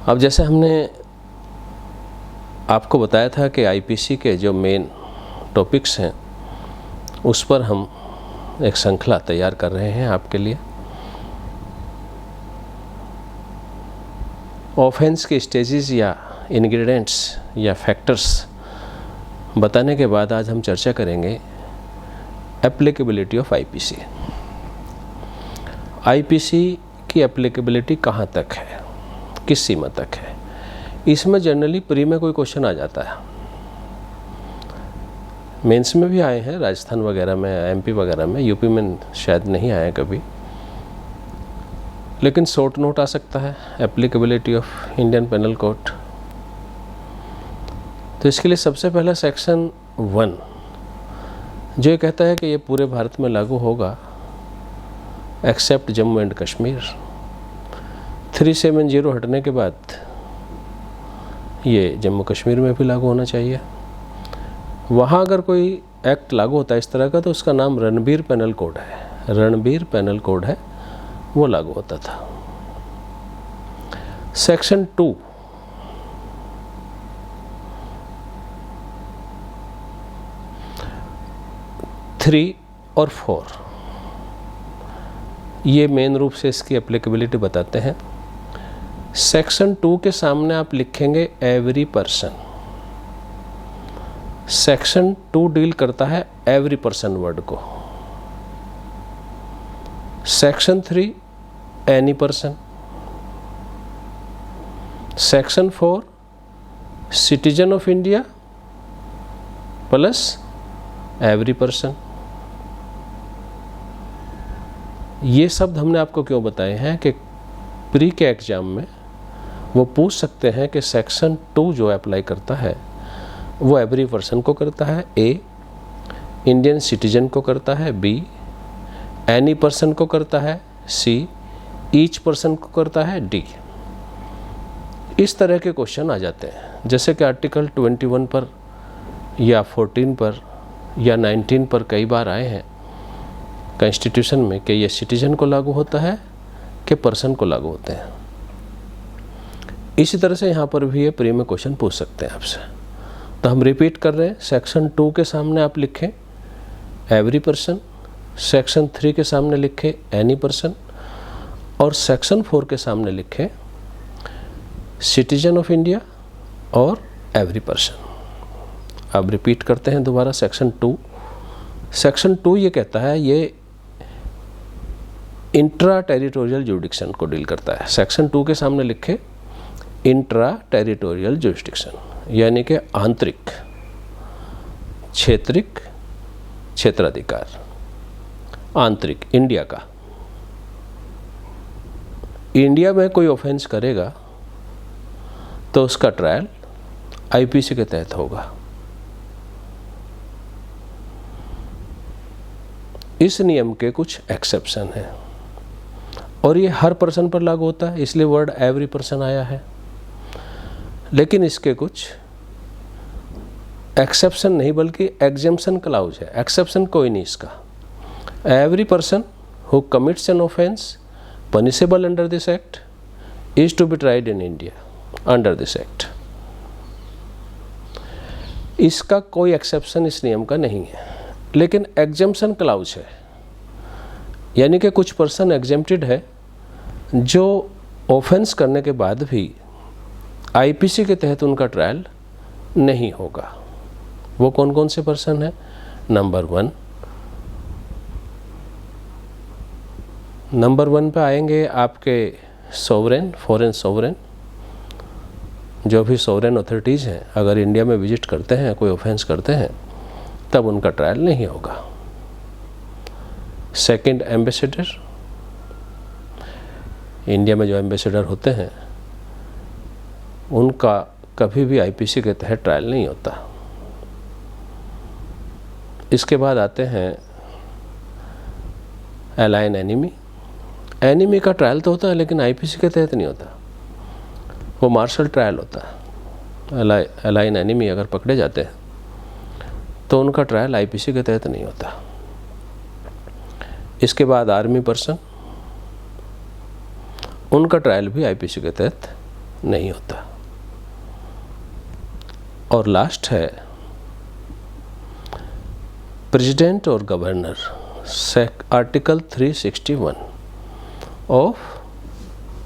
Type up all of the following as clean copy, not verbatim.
अब जैसे हमने आपको बताया था कि आईपीसी के जो मेन टॉपिक्स हैं उस पर हम एक श्रृंखला तैयार कर रहे हैं आपके लिए। ऑफेंस के स्टेजेस या इंग्रेडिएंट्स या फैक्टर्स बताने के बाद आज हम चर्चा करेंगे एप्लीकेबिलिटी ऑफ आईपीसी। आईपीसी की एप्लीकेबिलिटी कहाँ तक है, किस सीमा तक है। इसमें जनरली प्री में कोई क्वेश्चन आ जाता है, मेंस में भी आए हैं, राजस्थान वगैरह में, एमपी वगैरह में, यूपी में शायद नहीं आए कभी, लेकिन शॉर्ट नोट आ सकता है applicability of Indian penal code. तो इसके लिए सबसे पहला सेक्शन 1 जो ये कहता है कि ये पूरे भारत में लागू होगा एक्सेप्ट जम्मू एंड कश्मीर। 370 हटने के बाद ये जम्मू कश्मीर में भी लागू होना चाहिए। वहाँ अगर कोई एक्ट लागू होता है इस तरह का तो उसका नाम रणबीर पेनल कोड है, रणबीर पेनल कोड है, वो लागू होता था। सेक्शन 2 3 और 4 ये मेन रूप से इसकी एप्लीकेबिलिटी बताते हैं। सेक्शन 2 के सामने आप लिखेंगे एवरी पर्सन। सेक्शन 2 डील करता है एवरी पर्सन वर्ड को। Section 3 any person. Section 4 citizen of India plus every person. ये शब्द हमने आपको क्यों बताए हैं कि प्री के एग्जाम में वो पूछ सकते हैं कि सेक्शन 2 जो अप्लाई करता है वो एवरी पर्सन को करता है, ए इंडियन सिटीजन को करता है, बी एनी पर्सन को करता है, सी ईच पर्सन को करता है, डी। इस तरह के क्वेश्चन आ जाते हैं, जैसे कि आर्टिकल 21 पर या 14 पर या 19 पर कई बार आए हैं कॉन्स्टिट्यूशन में कि ये सिटीजन को लागू होता है कि पर्सन को लागू होते हैं। इसी तरह से यहाँ पर भी ये प्री में क्वेश्चन पूछ सकते हैं आपसे। तो हम रिपीट कर रहे हैं, सेक्शन 2 के सामने आप लिखें एवरी पर्सन, सेक्शन 3 के सामने लिखें एनी पर्सन और सेक्शन 4 के सामने लिखें सिटीजन ऑफ इंडिया और एवरी पर्सन। अब रिपीट करते हैं दोबारा सेक्शन 2। सेक्शन 2 ये कहता है ये इंट्रा टेरिटोरियल जुरिडिक्शन को डील करता है। सेक्शन 2 के सामने लिखे इंट्रा टेरिटोरियल जुरिडिक्शन यानी कि आंतरिक क्षेत्रिक क्षेत्राधिकार, आंतरिक इंडिया का। इंडिया में कोई ऑफेंस करेगा तो उसका ट्रायल आईपीसी के तहत होगा। इस नियम के कुछ एक्सेप्शन हैं और ये हर पर्सन पर लागू होता है, इसलिए वर्ड एवरी पर्सन आया है। लेकिन इसके कुछ एक्सेप्शन नहीं बल्कि एग्जेम्पशन क्लाउज है, एक्सेप्शन कोई नहीं इसका। Every person who commits an offence punishable under this act is to be tried in India under this act. इसका कोई एक्सेप्शन इस नियम का नहीं है, लेकिन एग्जेम्पशन क्लाउज है, यानी कि कुछ पर्सन एग्जेम्प्टेड है जो ऑफेंस करने के बाद भी आईपीसी के तहत उनका ट्रायल नहीं होगा। वो कौन कौन से पर्सन है? नंबर 1 पे आएंगे आपके सोवरेन, फॉरेन सोवरेन, जो भी सोवरेन अथॉरिटीज़ हैं अगर इंडिया में विजिट करते हैं, कोई ऑफेंस करते हैं, तब उनका ट्रायल नहीं होगा। सेकंड एम्बेसडर, इंडिया में जो एम्बेसडर होते हैं उनका कभी भी आईपीसी के तहत ट्रायल नहीं होता। इसके बाद आते हैं एलाइन एनिमी। एनिमी का ट्रायल तो होता है लेकिन आईपीसी के तहत नहीं होता, वो मार्शल ट्रायल होता है। एलाइन एनिमी अगर पकड़े जाते हैं तो उनका ट्रायल आईपीसी के तहत नहीं होता। इसके बाद आर्मी पर्सन, उनका ट्रायल भी आईपीसी के तहत नहीं होता। और लास्ट है प्रेसिडेंट और गवर्नर, आर्टिकल 361 ऑफ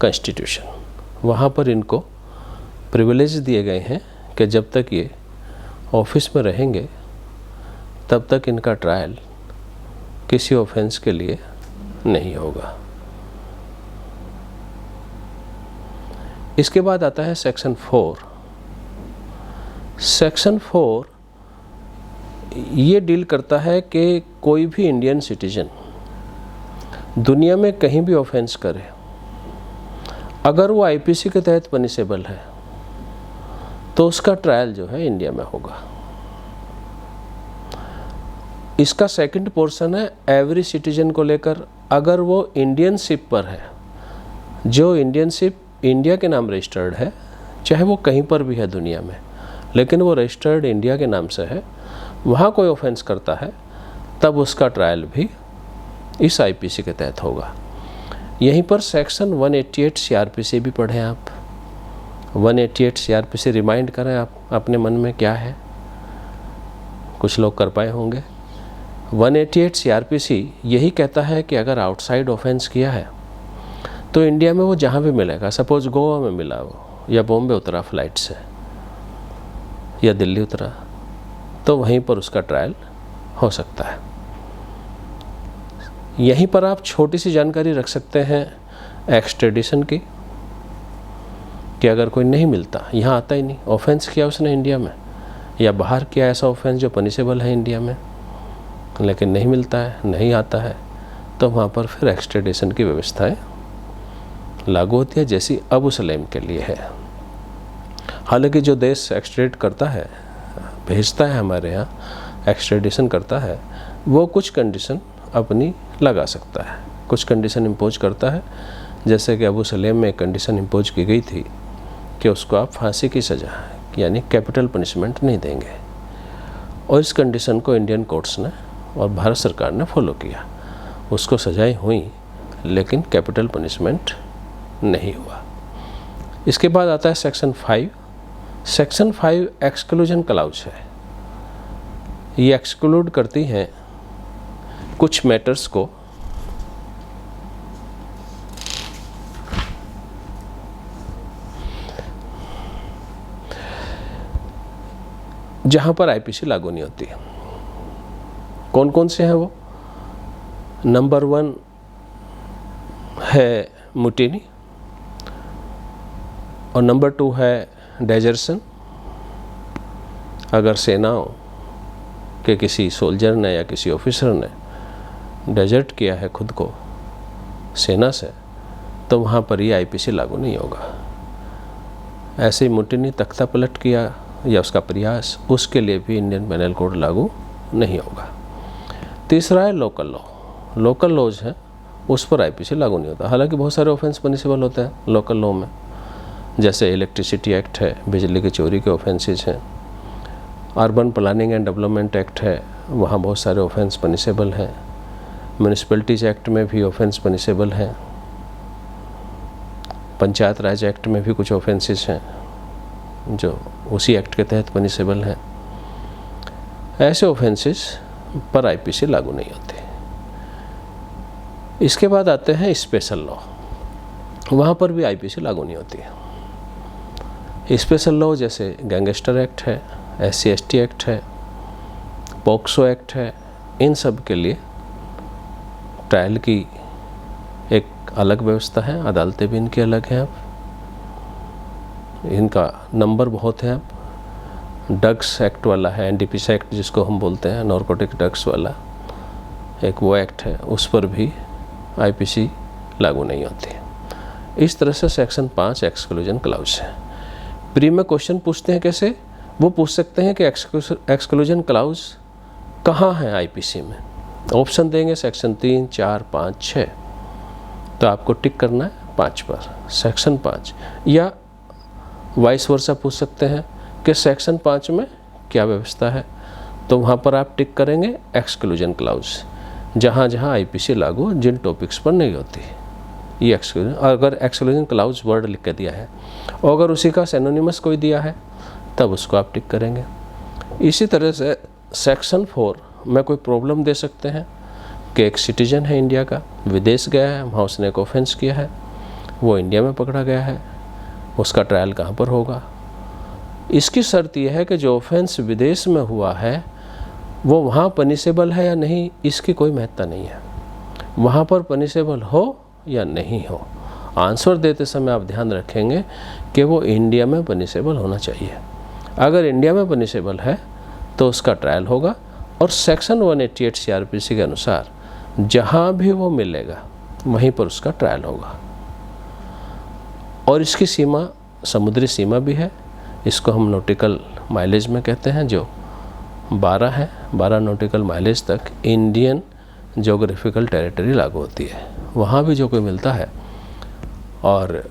कॉन्स्टिट्यूशन। वहाँ पर इनको प्रिविलेज दिए गए हैं कि जब तक ये ऑफिस में रहेंगे तब तक इनका ट्रायल किसी ऑफेंस के लिए नहीं होगा। इसके बाद आता है सेक्शन 4। सेक्शन 4 ये डील करता है कि कोई भी इंडियन सिटीजन दुनिया में कहीं भी ऑफेंस करे, अगर वो आईपीसी के तहत पनिशेबल है तो उसका ट्रायल जो है इंडिया में होगा। इसका सेकंड पोर्शन है एवरी सिटीजन को लेकर। अगर वो इंडियन शिप पर है, जो इंडियन शिप इंडिया के नाम रजिस्टर्ड है, चाहे वो कहीं पर भी है दुनिया में, लेकिन वो रजिस्टर्ड इंडिया के नाम से है, वहाँ कोई ऑफेंस करता है तब उसका ट्रायल भी इस आईपीसी के तहत होगा। यहीं पर सेक्शन 188 सीआरपीसी भी पढ़ें आप। 188 सीआरपीसी रिमाइंड करें आप अपने मन में क्या है, कुछ लोग कर पाए होंगे। 188 सीआरपीसी यही कहता है कि अगर आउटसाइड ऑफेंस किया है तो इंडिया में वो जहाँ भी मिलेगा, सपोज गोवा में मिला वो, या बॉम्बे उतरा फ्लाइट से, या दिल्ली उतरा, तो वहीं पर उसका ट्रायल हो सकता है। यहीं पर आप छोटी सी जानकारी रख सकते हैं एक्सट्रेडिशन की, कि अगर कोई नहीं मिलता, यहाँ आता ही नहीं, ऑफेंस किया उसने इंडिया में या बाहर किया ऐसा ऑफेंस जो पनिशेबल है इंडिया में, लेकिन नहीं मिलता है, नहीं आता है, तो वहाँ पर फिर एक्सट्रेडिशन की व्यवस्थाएं लागू होती है, जैसी अबू सलेम के लिए है। हालांकि जो देश एक्सट्रेड करता है, भेजता है हमारे यहाँ, एक्सट्रेडिशन करता है, वो कुछ कंडीशन अपनी लगा सकता है, कुछ कंडीशन इम्पोज करता है। जैसे कि अबू सलेम में एक कंडीशन इम्पोज की गई थी कि उसको आप फांसी की सज़ा यानी कैपिटल पनिशमेंट नहीं देंगे, और इस कंडीशन को इंडियन कोर्ट्स ने और भारत सरकार ने फॉलो किया। उसको सजाएं हुई लेकिन कैपिटल पनिशमेंट नहीं हुआ। इसके बाद आता है सेक्शन 5। सेक्शन 5 एक्सक्लूजन क्लाउज है। ये एक्सक्लूड करती हैं कुछ मैटर्स को जहां पर आईपीसी लागू नहीं होती। कौन कौन से हैं वो? नंबर 1 है मुटिनी, और नंबर 2 है डेजर्सन। अगर सेनाओं के किसी सोल्जर ने या किसी ऑफिसर ने डेजर्ट किया है खुद को सेना से, तो वहाँ पर ये आईपीसी लागू नहीं होगा। ऐसे ही मुटिनी तख्ता पलट किया या उसका प्रयास, उसके लिए भी इंडियन पेनल कोड लागू नहीं होगा। तीसरा है लोकल लॉ। लोकल लॉज हैं उस पर आईपीसी लागू नहीं होता। हालांकि बहुत सारे ऑफेंस पनिशेबल होते हैं लोकल लॉ में, जैसे इलेक्ट्रिसिटी एक्ट है, बिजली की चोरी के ऑफेंसेस हैं, urban planning and development act है, वहाँ बहुत सारे ऑफेंस पनिशेबल हैं, म्यूनिसिपैलिटीज़ एक्ट में भी ऑफेंस पनिशेबल हैं, पंचायत राज एक्ट में भी कुछ ऑफेंसेस हैं जो उसी एक्ट के तहत पनिशेबल हैं। ऐसे ऑफेंसेस पर आईपीसी लागू नहीं होते। इसके बाद आते हैं स्पेशल लॉ। वहाँ पर भी आईपीसी लागू नहीं होती है। स्पेशल लॉ जैसे गैंगस्टर एक्ट है, SC/ST एक्ट है, पॉक्सो एक्ट है, इन सब के लिए ट्रायल की एक अलग व्यवस्था है, अदालतें भी इनकी अलग हैं। अब इनका नंबर बहुत है। अब ड्रग्स एक्ट वाला है, NDPC एक्ट जिसको हम बोलते हैं, नारकोटिक ड्रग्स वाला एक वो एक्ट है, उस पर भी आईपीसी लागू नहीं होती है। इस तरह से सेक्शन 5 एक्सक्लूजन क्लाउज है। प्री में क्वेश्चन पूछते हैं कैसे? वो पूछ सकते हैं कि एक्सक्लूजन क्लाउज कहाँ है आईपीसी में। ऑप्शन देंगे सेक्शन 3, 4, 5, 6, तो आपको टिक करना है 5 पर, सेक्शन 5। या वाइस वर्सा पूछ सकते हैं कि सेक्शन 5 में क्या व्यवस्था है, तो वहाँ पर आप टिक करेंगे एक्सक्लूजन क्लाउज, जहाँ जहाँ आईपीसी लागू जिन टॉपिक्स पर नहीं होती। ये एक्सक्लूजन, अगर एक्सक्लूजन क्लाउज वर्ड लिख के दिया है और अगर उसी का सिनोनिमस कोई दिया है तब उसको आप टिक करेंगे। इसी तरह से सेक्शन 4 में कोई प्रॉब्लम दे सकते हैं कि एक सिटीजन है इंडिया का, विदेश गया है, वहाँ उसने एक ऑफेंस किया है, वो इंडिया में पकड़ा गया है, उसका ट्रायल कहाँ पर होगा। इसकी शर्त यह है कि जो ऑफेंस विदेश में हुआ है वो वहाँ पनिशेबल है या नहीं, इसकी कोई महत्ता नहीं है। वहाँ पर पनिशेबल हो या नहीं हो, आंसर देते समय आप ध्यान रखेंगे कि वो इंडिया में पनिशेबल होना चाहिए। अगर इंडिया में पनिशेबल है तो उसका ट्रायल होगा और सेक्शन 188 CRPC के अनुसार जहाँ भी वो मिलेगा वहीं पर उसका ट्रायल होगा। और इसकी सीमा समुद्री सीमा भी है, इसको हम नॉटिकल माइलेज में कहते हैं, जो 12 है। 12 नॉटिकल माइलेज तक इंडियन ज्योग्राफिकल टेरिटरी लागू होती है। वहाँ भी जो कोई मिलता है और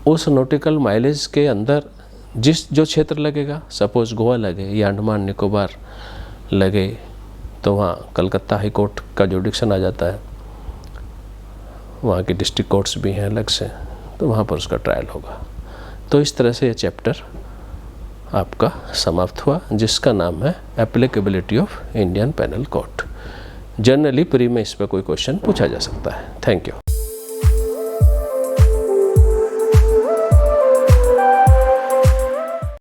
उस नॉटिकल माइलेज के अंदर जो क्षेत्र लगेगा, सपोज गोवा लगे या अंडमान निकोबार लगे, तो वहाँ कलकत्ता हाई कोर्ट का जुडिक्शन आ जाता है, वहाँ की डिस्ट्रिक्ट कोर्ट्स भी हैं अलग से, तो वहाँ पर उसका ट्रायल होगा। तो इस तरह से ये चैप्टर आपका समाप्त हुआ, जिसका नाम है applicability of Indian penal code. Generally pre में इस पर कोई क्वेश्चन पूछा जा सकता है। Thank you.